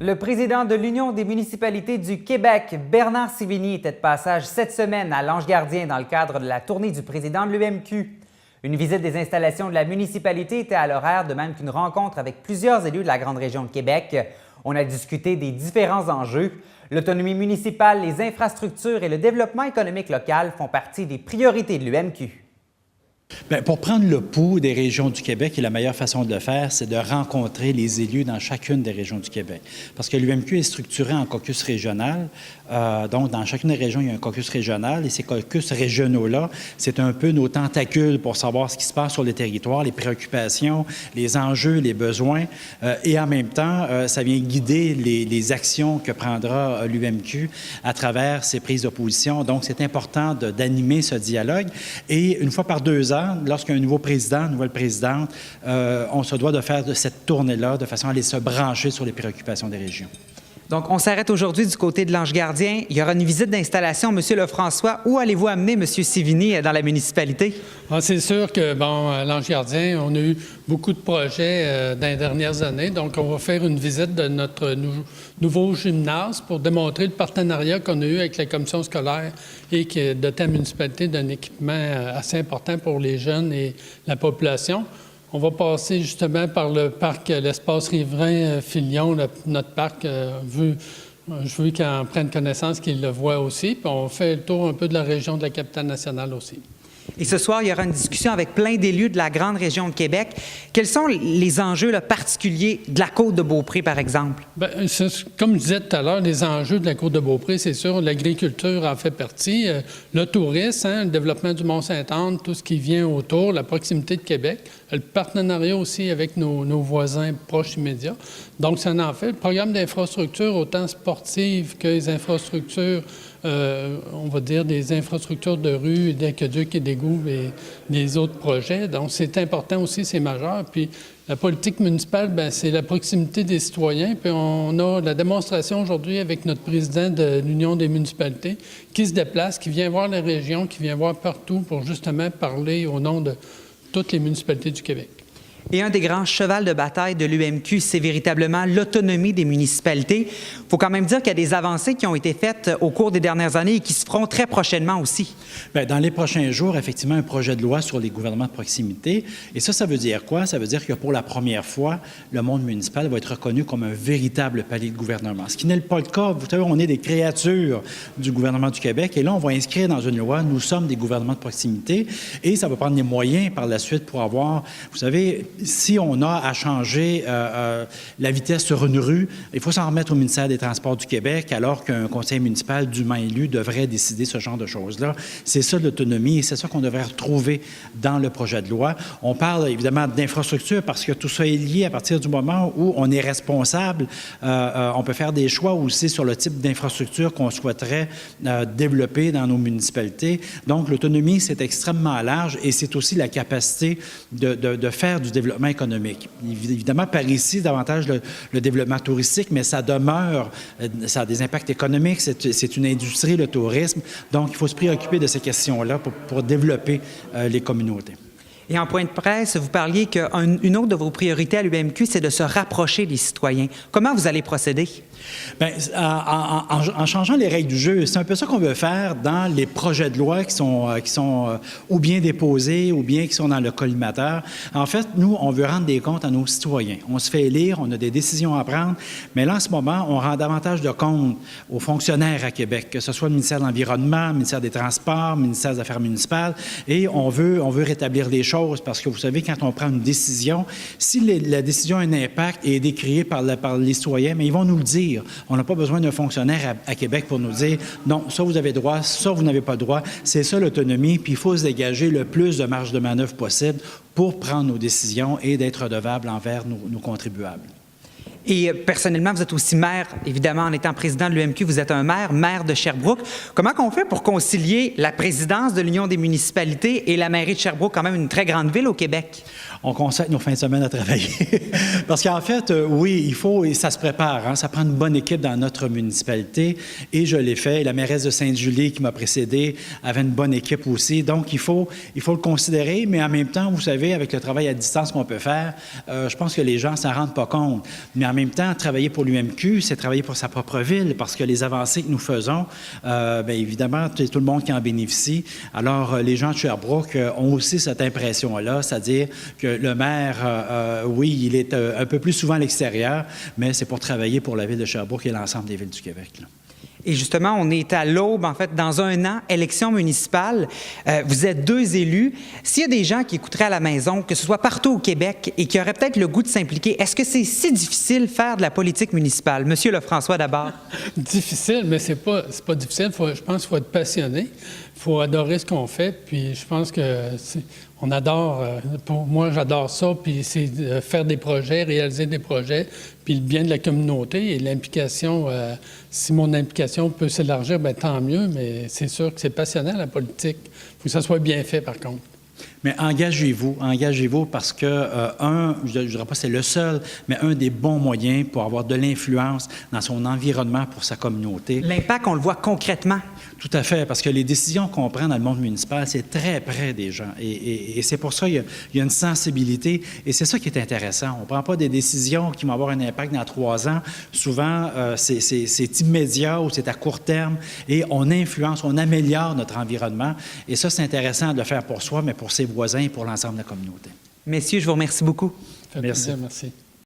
Le président de l'Union des municipalités du Québec, Bernard Sivigny, était de passage cette semaine à l'Ange-Gardien dans le cadre de la tournée du président de l'UMQ. Une visite des installations de la municipalité était à l'horaire, de même qu'une rencontre avec plusieurs élus de la grande région de Québec. On a discuté des différents enjeux. L'autonomie municipale, les infrastructures et le développement économique local font partie des priorités de l'UMQ. Bien, pour prendre le pouls des régions du Québec, la meilleure façon de le faire, c'est de rencontrer les élus dans chacune des régions du Québec. Parce que l'UMQ est structuré en caucus régional. Donc, dans chacune des régions, il y a un caucus régional. Et ces caucus régionaux-là, c'est un peu nos tentacules pour savoir ce qui se passe sur les territoires, les préoccupations, les enjeux, les besoins. Et en même temps, ça vient guider les actions que prendra l'UMQ à travers ses prises de position. Donc, c'est important d'animer ce dialogue. Et une fois par 2 ans, lorsqu'il y a un nouveau président, une nouvelle présidente, on se doit de faire de cette tournée-là de façon à aller se brancher sur les préoccupations des régions. Donc, on s'arrête aujourd'hui du côté de l'Ange-Gardien. Il y aura une visite d'installation. Monsieur Lefrançois, où allez-vous amener Monsieur Sivigny dans la municipalité? C'est sûr que, l'Ange-Gardien, on a eu beaucoup de projets dans les dernières années. Donc, on va faire une visite de notre nouveau gymnase pour démontrer le partenariat qu'on a eu avec la commission scolaire et qui a doté la municipalité d'un équipement assez important pour les jeunes et la population. On va passer justement par le parc, l'espace riverain Filion, notre parc. Je veux qu'ils en prennent connaissance, qu'ils le voient aussi. Puis on fait le tour un peu de la région de la Capitale-Nationale aussi. Et ce soir, il y aura une discussion avec plein d'élus de la grande région de Québec. Quels sont les enjeux particuliers de la Côte-de-Beaupré, par exemple? Bien, comme je disais tout à l'heure, les enjeux de la Côte-de-Beaupré, c'est sûr, l'agriculture en fait partie, le tourisme, le développement du Mont-Saint-Anne, tout ce qui vient autour, la proximité de Québec, le partenariat aussi avec nos voisins proches immédiats. Donc, ça en fait. Le programme d'infrastructure, autant sportive que les infrastructures, on va dire des infrastructures de rue, d'aqueducs et d'égouts et des autres projets. Donc, c'est important aussi, c'est majeur. Puis, la politique municipale, c'est la proximité des citoyens. Puis, on a la démonstration aujourd'hui avec notre président de l'Union des municipalités qui se déplace, qui vient voir la région, qui vient voir partout pour justement parler au nom de toutes les municipalités du Québec. Et un des grands chevals de bataille de l'UMQ, c'est véritablement l'autonomie des municipalités. Il faut quand même dire qu'il y a des avancées qui ont été faites au cours des dernières années et qui se feront très prochainement aussi. Bien, dans les prochains jours, effectivement, un projet de loi sur les gouvernements de proximité. Et ça veut dire quoi? Ça veut dire que pour la première fois, le monde municipal va être reconnu comme un véritable palier de gouvernement. Ce qui n'est pas le cas. Vous savez, on est des créatures du gouvernement du Québec. Et là, on va inscrire dans une loi, nous sommes des gouvernements de proximité. Et ça va prendre des moyens par la suite pour avoir, vous savez, si on a à changer la vitesse sur une rue, il faut s'en remettre au ministère des Transports du Québec, alors qu'un conseil municipal dûment élu devrait décider ce genre de choses-là. C'est ça l'autonomie et c'est ça qu'on devrait retrouver dans le projet de loi. On parle évidemment d'infrastructure parce que tout ça est lié à partir du moment où on est responsable. On peut faire des choix aussi sur le type d'infrastructure qu'on souhaiterait développer dans nos municipalités. Donc, l'autonomie, c'est extrêmement large et c'est aussi la capacité de faire du développement économique. Évidemment, par ici, davantage le développement touristique, mais ça demeure, ça a des impacts économiques, c'est une industrie, le tourisme. Donc, il faut se préoccuper de ces questions-là pour développer les communautés. Et en point de presse, vous parliez qu'une autre de vos priorités à l'UMQ, c'est de se rapprocher des citoyens. Comment vous allez procéder? Bien, en changeant les règles du jeu, c'est un peu ça qu'on veut faire dans les projets de loi qui sont ou bien déposés ou bien qui sont dans le collimateur. En fait, nous, on veut rendre des comptes à nos citoyens. On se fait élire, on a des décisions à prendre, mais là, en ce moment, on rend davantage de comptes aux fonctionnaires à Québec, que ce soit le ministère de l'Environnement, le ministère des Transports, le ministère des Affaires municipales, et on veut rétablir les choses parce que vous savez, quand on prend une décision, si la décision a un impact et est décriée par les citoyens, mais ils vont nous le dire. On n'a pas besoin d'un fonctionnaire à Québec pour nous dire non, ça vous avez droit, ça vous n'avez pas droit. C'est ça l'autonomie, puis il faut se dégager le plus de marge de manœuvre possible pour prendre nos décisions et d'être redevable envers nos contribuables. Et personnellement, vous êtes aussi maire, évidemment, en étant président de l'UMQ, vous êtes un maire de Sherbrooke. Comment on fait pour concilier la présidence de l'Union des municipalités et la mairie de Sherbrooke, quand même une très grande ville au Québec? on consacre nos fins de semaine à travailler. Parce qu'en fait, oui, il faut, et ça se prépare, hein, ça prend une bonne équipe dans notre municipalité, et je l'ai fait. Et la mairesse de Sainte-Julie qui m'a précédé avait une bonne équipe aussi. Donc, il faut le considérer, mais en même temps, vous savez, avec le travail à distance qu'on peut faire, je pense que les gens ne s'en rendent pas compte. Mais en même temps, travailler pour l'UMQ, c'est travailler pour sa propre ville, parce que les avancées que nous faisons, bien évidemment, tout le monde qui en bénéficie. Alors, les gens de Sherbrooke ont aussi cette impression-là, c'est-à-dire que le maire, oui, il est un peu plus souvent à l'extérieur, mais c'est pour travailler pour la ville de Sherbrooke et l'ensemble des villes du Québec, là. Et justement, on est à l'aube, en fait, dans un an, élection municipale. Vous êtes 2 élus. S'il y a des gens qui écouteraient à la maison, que ce soit partout au Québec, et qui auraient peut-être le goût de s'impliquer, est-ce que c'est si difficile de faire de la politique municipale? Monsieur Lefrançois, d'abord. Difficile, mais c'est pas difficile. Je pense qu'il faut être passionné. Il faut adorer ce qu'on fait. Puis je pense que on adore, pour moi, j'adore ça. Puis c'est faire des projets, réaliser des projets, puis le bien de la communauté et l'implication. Si mon implication peut s'élargir, bien tant mieux, mais c'est sûr que c'est passionnant, la politique. Il faut que ça soit bien fait, par contre. Mais engagez-vous parce que, je ne dirais pas que c'est le seul, mais un des bons moyens pour avoir de l'influence dans son environnement pour sa communauté. L'impact, on le voit concrètement. Tout à fait, parce que les décisions qu'on prend dans le monde municipal, c'est très près des gens. Et c'est pour ça qu'il y a une sensibilité, et c'est ça qui est intéressant. On ne prend pas des décisions qui vont avoir un impact dans 3 ans. Souvent, c'est immédiat ou c'est à court terme, et on influence, on améliore notre environnement. Et ça, c'est intéressant de le faire pour soi, mais pour ses voisins et pour l'ensemble de la communauté. Messieurs, je vous remercie beaucoup. Ça fait plaisir, merci.